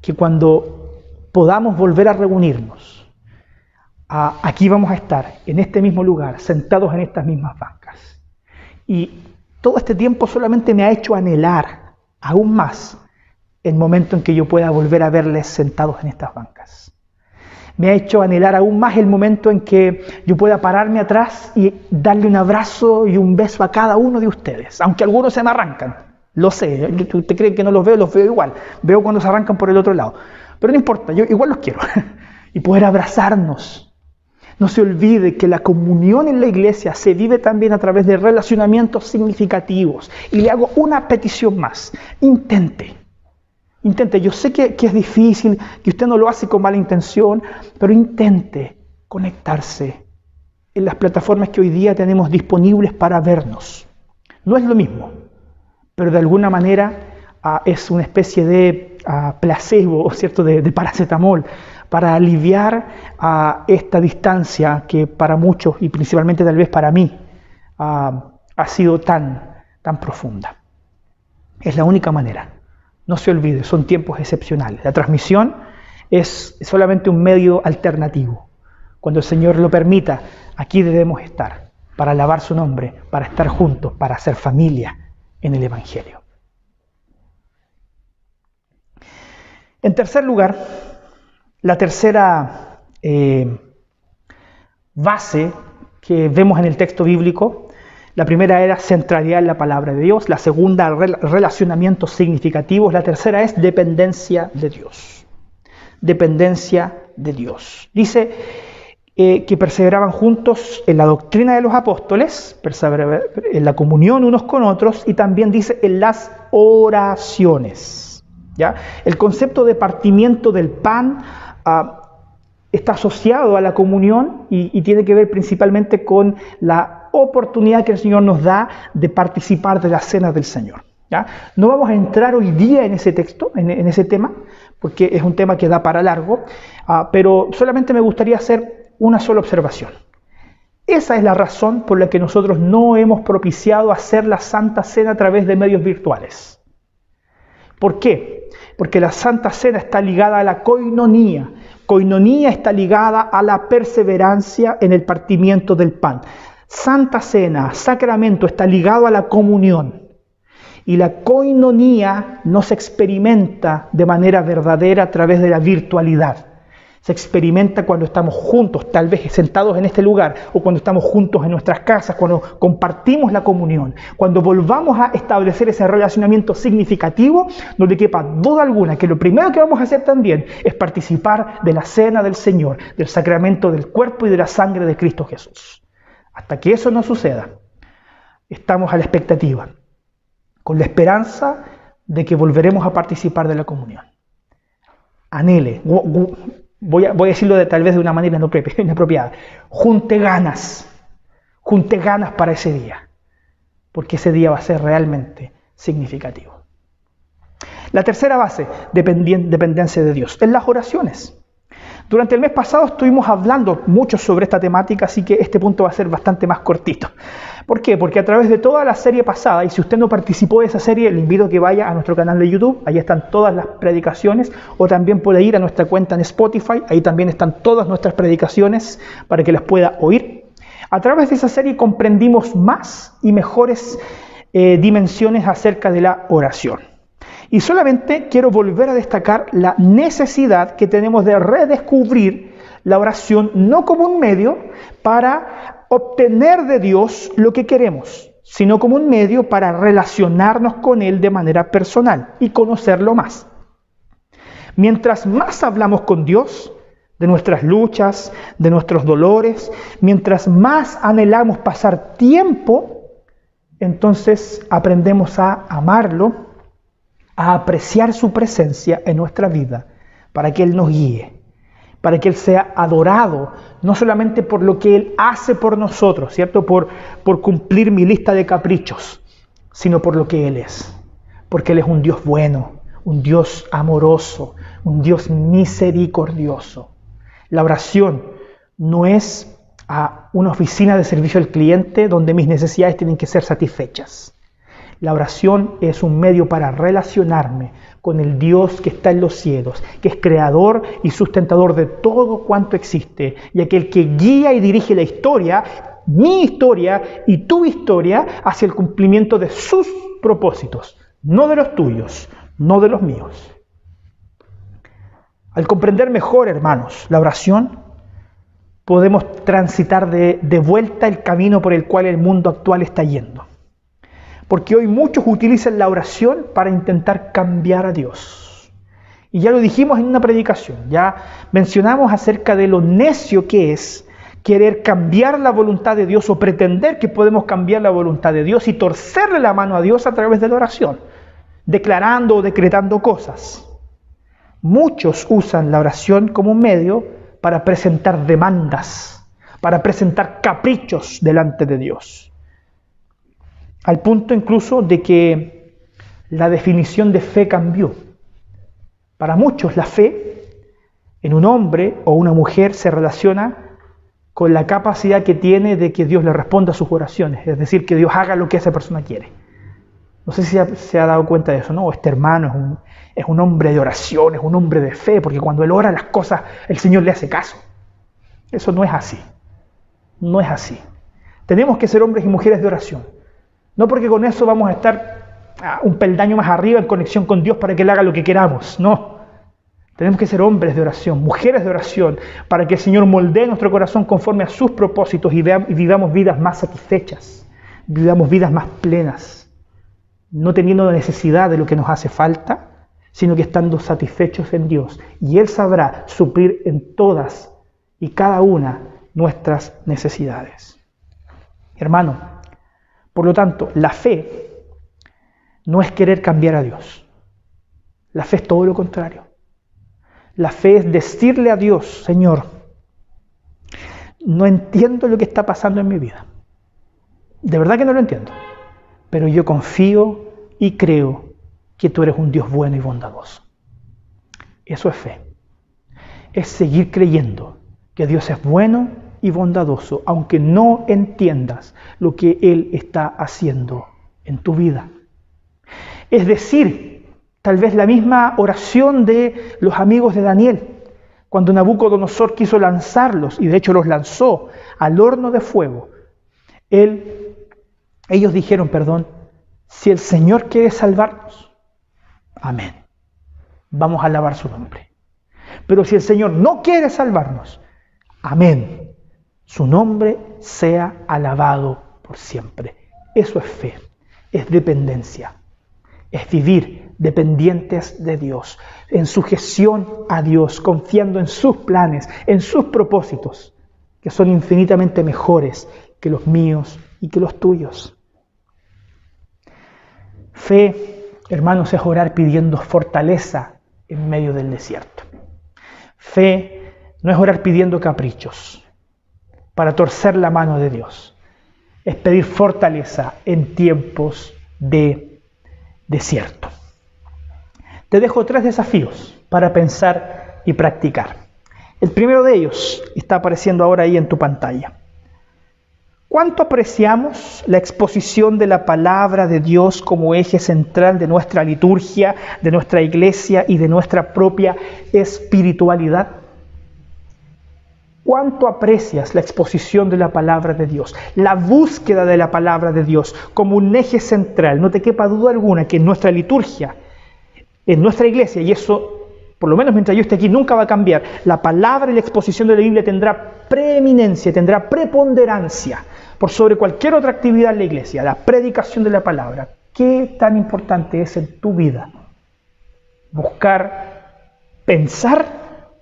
que cuando podamos volver a reunirnos, aquí vamos a estar, en este mismo lugar, sentados en estas mismas bancas. Y todo este tiempo solamente me ha hecho anhelar aún más el momento en que yo pueda volver a verles sentados en estas bancas. Me ha hecho anhelar aún más el momento en que yo pueda pararme atrás y darle un abrazo y un beso a cada uno de ustedes, aunque algunos se me arrancan. Lo sé, ¿usted cree que no los veo igual? Veo cuando se arrancan por el otro lado. Pero no importa, yo igual los quiero. Y poder abrazarnos. No se olvide que la comunión en la iglesia se vive también a través de relacionamientos significativos. Y le hago una petición más. Intente. Yo sé que es difícil, que usted no lo hace con mala intención, pero intente conectarse en las plataformas que hoy día tenemos disponibles para vernos. No es lo mismo, pero de alguna manera es una especie de placebo, ¿cierto? De paracetamol, para aliviar esta distancia que para muchos, y principalmente tal vez para mí, ha sido tan profunda. Es la única manera. No se olvide, son tiempos excepcionales. La transmisión es solamente un medio alternativo. Cuando el Señor lo permita, aquí debemos estar para alabar su nombre, para estar juntos, para hacer familia en el Evangelio. En tercer lugar, la tercera base que vemos en el texto bíblico, la primera era centralidad en la palabra de Dios, la segunda, relacionamientos significativos, la tercera es dependencia de Dios. Dependencia de Dios. Dice que perseveraban juntos en la doctrina de los apóstoles, en la comunión unos con otros, y también dice en las oraciones. ¿Ya? El concepto de partimiento del pan está asociado a la comunión y tiene que ver principalmente con la oportunidad que el Señor nos da de participar de la cena del Señor. ¿Ya? No vamos a entrar hoy día en ese texto, en ese tema, porque es un tema que da para largo, pero solamente me gustaría hacer una sola observación. Esa es la razón por la que nosotros no hemos propiciado hacer la Santa Cena a través de medios virtuales. ¿Por qué? Porque la Santa Cena está ligada a la koinonía. Koinonía está ligada a la perseverancia en el partimiento del pan. Santa Cena, sacramento, está ligado a la comunión. Y la koinonía no se experimenta de manera verdadera a través de la virtualidad. Se experimenta cuando estamos juntos, tal vez sentados en este lugar, o cuando estamos juntos en nuestras casas, cuando compartimos la comunión. Cuando volvamos a establecer ese relacionamiento significativo, no le quepa duda alguna que lo primero que vamos a hacer también es participar de la cena del Señor, del sacramento del cuerpo y de la sangre de Cristo Jesús. Hasta que eso no suceda, estamos a la expectativa, con la esperanza de que volveremos a participar de la comunión. Anhele, voy a decirlo tal vez de una manera inapropiada, junte ganas para ese día. porque ese día va a ser realmente significativo. La tercera base, dependencia de Dios, en las oraciones. Durante el mes pasado estuvimos hablando mucho sobre esta temática, así que este punto va a ser bastante más cortito. ¿Por qué? Porque a través de toda la serie pasada, y si usted no participó de esa serie, le invito a que vaya a nuestro canal de YouTube, ahí están todas las predicaciones, o también puede ir a nuestra cuenta en Spotify, ahí también están todas nuestras predicaciones para que las pueda oír. A través de esa serie comprendimos más y mejores dimensiones acerca de la oración. Y solamente quiero volver a destacar la necesidad que tenemos de redescubrir la oración no como un medio para obtener de Dios lo que queremos, sino como un medio para relacionarnos con Él de manera personal y conocerlo más. Mientras más hablamos con Dios de nuestras luchas, de nuestros dolores, mientras más anhelamos pasar tiempo, entonces aprendemos a amarlo, a apreciar su presencia en nuestra vida, para que Él nos guíe, para que Él sea adorado, no solamente por lo que Él hace por nosotros, ¿cierto? Por cumplir mi lista de caprichos, sino por lo que Él es. Porque Él es un Dios bueno, un Dios amoroso, un Dios misericordioso. La oración no es una oficina de servicio al cliente donde mis necesidades tienen que ser satisfechas. La oración es un medio para relacionarme con el Dios que está en los cielos, que es creador y sustentador de todo cuanto existe, y aquel que guía y dirige la historia, mi historia y tu historia, hacia el cumplimiento de sus propósitos, no de los tuyos, no de los míos. Al comprender mejor, hermanos, la oración, podemos transitar de vuelta el camino por el cual el mundo actual está yendo. Porque hoy muchos utilizan la oración para intentar cambiar a Dios. Y ya lo dijimos en una predicación, ya mencionamos acerca de lo necio que es querer cambiar la voluntad de Dios o pretender que podemos cambiar la voluntad de Dios y torcerle la mano a Dios a través de la oración, declarando o decretando cosas. Muchos usan la oración como un medio para presentar demandas, para presentar caprichos delante de Dios. Al punto incluso de que la definición de fe cambió. Para muchos la fe en un hombre o una mujer se relaciona con la capacidad que tiene de que Dios le responda a sus oraciones, es decir, que Dios haga lo que esa persona quiere. No sé si se ha dado cuenta de eso, ¿no? Este hermano es un hombre de oración, es un hombre de fe, porque cuando él ora las cosas, el Señor le hace caso. Eso no es así. No es así. Tenemos que ser hombres y mujeres de oración. No porque con eso vamos a estar un peldaño más arriba en conexión con Dios para que Él haga lo que queramos. No. Tenemos que ser hombres de oración, mujeres de oración, para que el Señor moldee nuestro corazón conforme a sus propósitos y vivamos vidas más satisfechas, vivamos vidas más plenas, no teniendo necesidad de lo que nos hace falta, sino que estando satisfechos en Dios. Y Él sabrá suplir en todas y cada una nuestras necesidades. Hermano, por lo tanto, la fe no es querer cambiar a Dios. La fe es todo lo contrario. La fe es decirle a Dios, Señor, no entiendo lo que está pasando en mi vida. De verdad que no lo entiendo. Pero yo confío y creo que tú eres un Dios bueno y bondadoso. Eso es fe. Es seguir creyendo que Dios es bueno y bondadoso, aunque no entiendas lo que Él está haciendo en tu vida. Es decir, tal vez la misma oración de los amigos de Daniel, cuando Nabucodonosor quiso lanzarlos, y de hecho los lanzó al horno de fuego. Ellos dijeron, si el Señor quiere salvarnos, amén, vamos a alabar su nombre. Pero si el Señor no quiere salvarnos, amén, su nombre sea alabado por siempre. Eso es fe, es dependencia, es vivir dependientes de Dios, en sujeción a Dios, confiando en sus planes, en sus propósitos, que son infinitamente mejores que los míos y que los tuyos. Fe, hermanos, es orar pidiendo fortaleza en medio del desierto. Fe no es orar pidiendo caprichos para torcer la mano de Dios. es pedir fortaleza en tiempos de desierto. Te dejo 3 desafíos para pensar y practicar. El primero de ellos está apareciendo ahora ahí en tu pantalla. ¿Cuánto apreciamos la exposición de la palabra de Dios como eje central de nuestra liturgia, de nuestra iglesia y de nuestra propia espiritualidad? ¿Cuánto aprecias la exposición de la palabra de Dios? La búsqueda de la palabra de Dios como un eje central. No te quepa duda alguna que en nuestra liturgia, en nuestra iglesia, y eso, por lo menos mientras yo esté aquí, nunca va a cambiar, la palabra y la exposición de la Biblia tendrá preeminencia, tendrá preponderancia por sobre cualquier otra actividad en la iglesia, la predicación de la palabra. ¿Qué tan importante es en tu vida buscar, pensar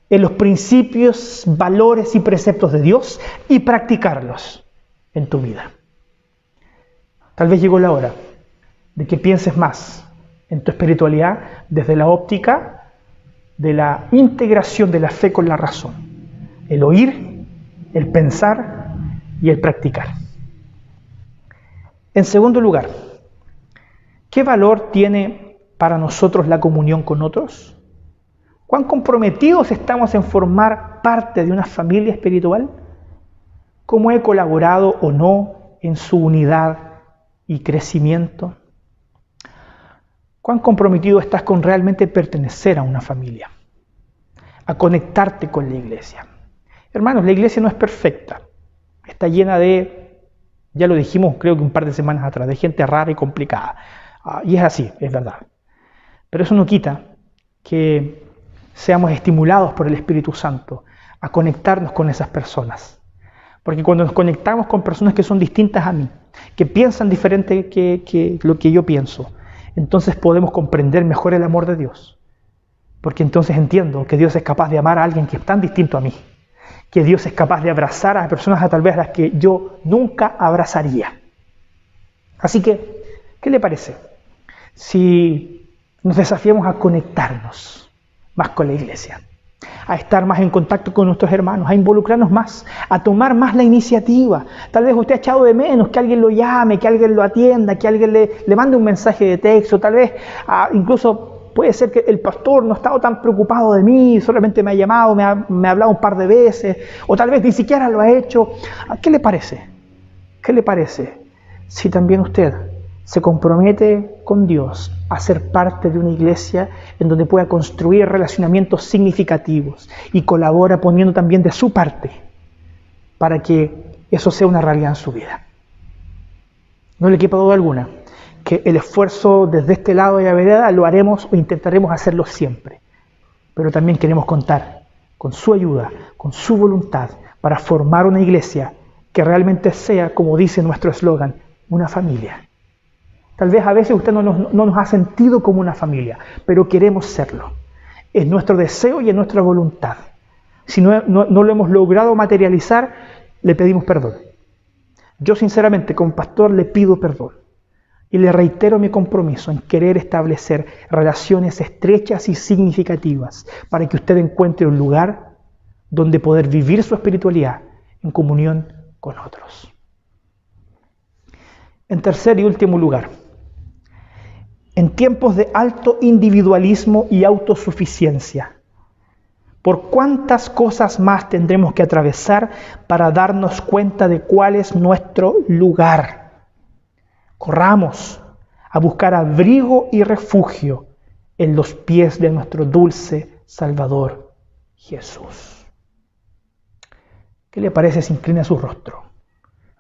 en los principios, valores y preceptos de Dios y practicarlos en tu vida? Tal vez llegó la hora de que pienses más en tu espiritualidad desde la óptica de la integración de la fe con la razón. El oír, el pensar y el practicar. En segundo lugar, ¿qué valor tiene para nosotros la comunión con otros? ¿Cuán comprometidos estamos en formar parte de una familia espiritual? ¿Cómo he colaborado o no en su unidad y crecimiento? ¿Cuán comprometido estás con realmente pertenecer a una familia? A conectarte con la iglesia. Hermanos, la iglesia no es perfecta. Está llena de, ya lo dijimos creo que un par de semanas atrás, de gente rara y complicada. Y es así, es verdad. Pero eso no quita que seamos estimulados por el Espíritu Santo a conectarnos con esas personas. Porque cuando nos conectamos con personas que son distintas a mí, que piensan diferente que lo que yo pienso, entonces podemos comprender mejor el amor de Dios. Porque entonces entiendo que Dios es capaz de amar a alguien que es tan distinto a mí. Que Dios es capaz de abrazar a personas a tal vez a las que yo nunca abrazaría. Así que, ¿qué le parece? Si nos desafiamos a conectarnos más con la iglesia, a estar más en contacto con nuestros hermanos, a involucrarnos más, a tomar más la iniciativa. Tal vez usted ha echado de menos que alguien lo llame, que alguien lo atienda, que alguien le mande un mensaje de texto, tal vez incluso puede ser que el pastor no ha estado tan preocupado de mí, solamente me ha llamado, me ha hablado un par de veces, o tal vez ni siquiera lo ha hecho. ¿Qué le parece? ¿Qué le parece si también usted se compromete con Dios a ser parte de una iglesia en donde pueda construir relacionamientos significativos y colabora poniendo también de su parte para que eso sea una realidad en su vida? No le quepa duda alguna que el esfuerzo desde este lado de la vereda lo haremos o intentaremos hacerlo siempre. Pero también queremos contar con su ayuda, con su voluntad, para formar una iglesia que realmente sea, como dice nuestro eslogan, una familia. Tal vez a veces usted no nos ha sentido como una familia, pero queremos serlo. Es nuestro deseo y es nuestra voluntad. Si no lo hemos logrado materializar, le pedimos perdón. Yo sinceramente, como pastor, le pido perdón. Y le reitero mi compromiso en querer establecer relaciones estrechas y significativas para que usted encuentre un lugar donde poder vivir su espiritualidad en comunión con otros. En tercer y último lugar, en tiempos de alto individualismo y autosuficiencia, ¿por cuántas cosas más tendremos que atravesar para darnos cuenta de cuál es nuestro lugar? Corramos a buscar abrigo y refugio en los pies de nuestro dulce Salvador Jesús. ¿Qué le parece si inclina su rostro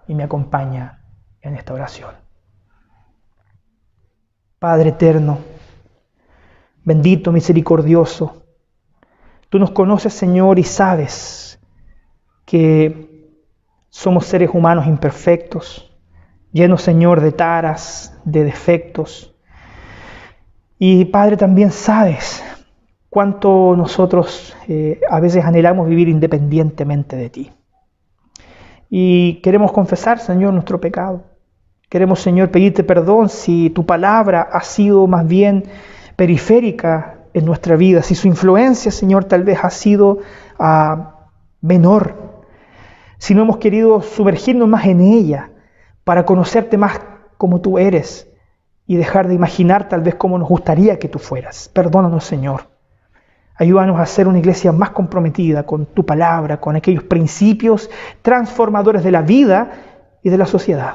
y me acompaña en esta oración? Padre eterno, bendito, misericordioso, tú nos conoces, Señor, y sabes que somos seres humanos imperfectos, llenos, Señor, de taras, de defectos. Y, Padre, también sabes cuánto nosotros a veces anhelamos vivir independientemente de ti. Y queremos confesar, Señor, nuestro pecado. Queremos, Señor, pedirte perdón si tu palabra ha sido más bien periférica en nuestra vida, si su influencia, Señor, tal vez ha sido menor, si no hemos querido sumergirnos más en ella, para conocerte más como tú eres y dejar de imaginar tal vez cómo nos gustaría que tú fueras. Perdónanos, Señor. Ayúdanos a ser una iglesia más comprometida con tu palabra, con aquellos principios transformadores de la vida y de la sociedad.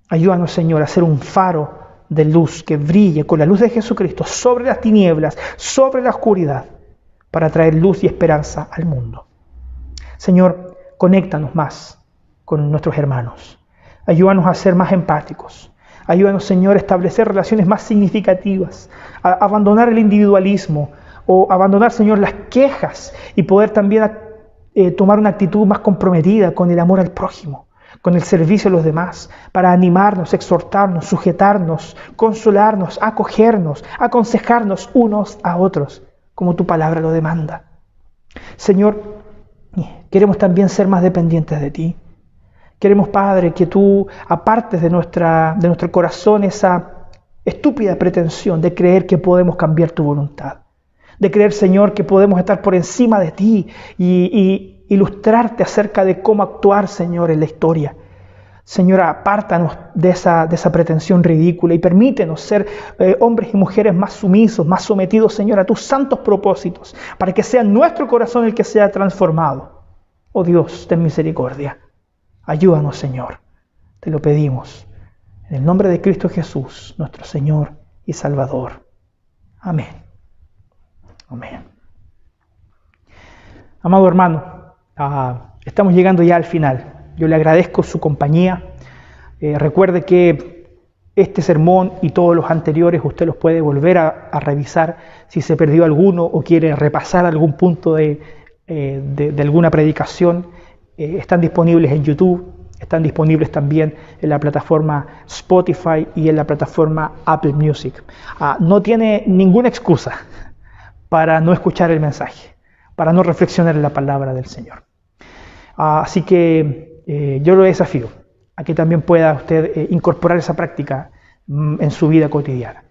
Ayúdanos, Señor, a ser un faro de luz que brille con la luz de Jesucristo sobre las tinieblas, sobre la oscuridad, para traer luz y esperanza al mundo. Señor, conéctanos más con nuestros hermanos. Ayúdanos a ser más empáticos. Ayúdanos, Señor, a establecer relaciones más significativas, a abandonar el individualismo, o abandonar, Señor, las quejas y poder también tomar una actitud más comprometida con el amor al prójimo, con el servicio a los demás, para animarnos, exhortarnos, sujetarnos, consolarnos, acogernos, aconsejarnos unos a otros, como tu palabra lo demanda. Señor, queremos también ser más dependientes de ti. Queremos, Padre, que tú apartes de nuestro corazón esa estúpida pretensión de creer que podemos cambiar tu voluntad. De creer, Señor, que podemos estar por encima de ti y ilustrarte acerca de cómo actuar, Señor, en la historia. Señor, apártanos de esa pretensión ridícula y permítenos ser hombres y mujeres más sumisos, más sometidos, Señor, a tus santos propósitos, para que sea nuestro corazón el que sea transformado. Oh Dios, ten misericordia. Ayúdanos, Señor. Te lo pedimos. En el nombre de Cristo Jesús, nuestro Señor y Salvador. Amén. Amén. Amado hermano, estamos llegando ya al final. Yo le agradezco su compañía. Recuerde que este sermón y todos los anteriores usted los puede volver a revisar si se perdió alguno o quiere repasar algún punto de alguna predicación. Están disponibles en YouTube, están disponibles también en la plataforma Spotify y en la plataforma Apple Music. No tiene ninguna excusa para no escuchar el mensaje, para no reflexionar en la palabra del Señor. Así que yo lo desafío a que también pueda usted incorporar esa práctica en su vida cotidiana.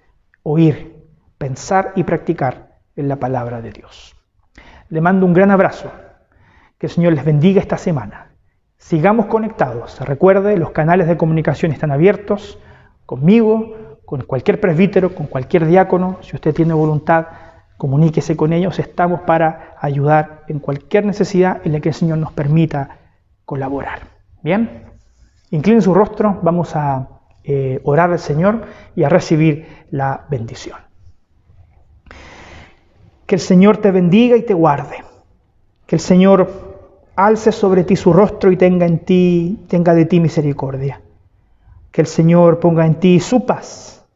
Oír, pensar y practicar en la palabra de Dios. Le mando un gran abrazo. Que el Señor les bendiga esta semana. Sigamos conectados. Recuerde, los canales de comunicación están abiertos conmigo, con cualquier presbítero, con cualquier diácono. Si usted tiene voluntad, comuníquese con ellos. Estamos para ayudar en cualquier necesidad en la que el Señor nos permita colaborar. Bien, incline su rostro. Vamos a orar al Señor y a recibir la bendición. Que el Señor te bendiga y te guarde. Que el Señor alce sobre ti su rostro y tenga de ti misericordia. Que el Señor ponga en ti su paz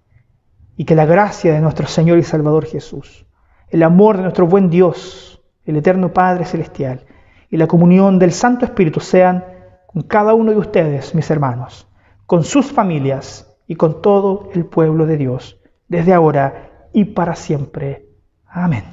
y que la gracia de nuestro Señor y Salvador Jesús, el amor de nuestro buen Dios, el eterno Padre Celestial y la comunión del Santo Espíritu sean con cada uno de ustedes, mis hermanos, con sus familias y con todo el pueblo de Dios, desde ahora y para siempre. Amén.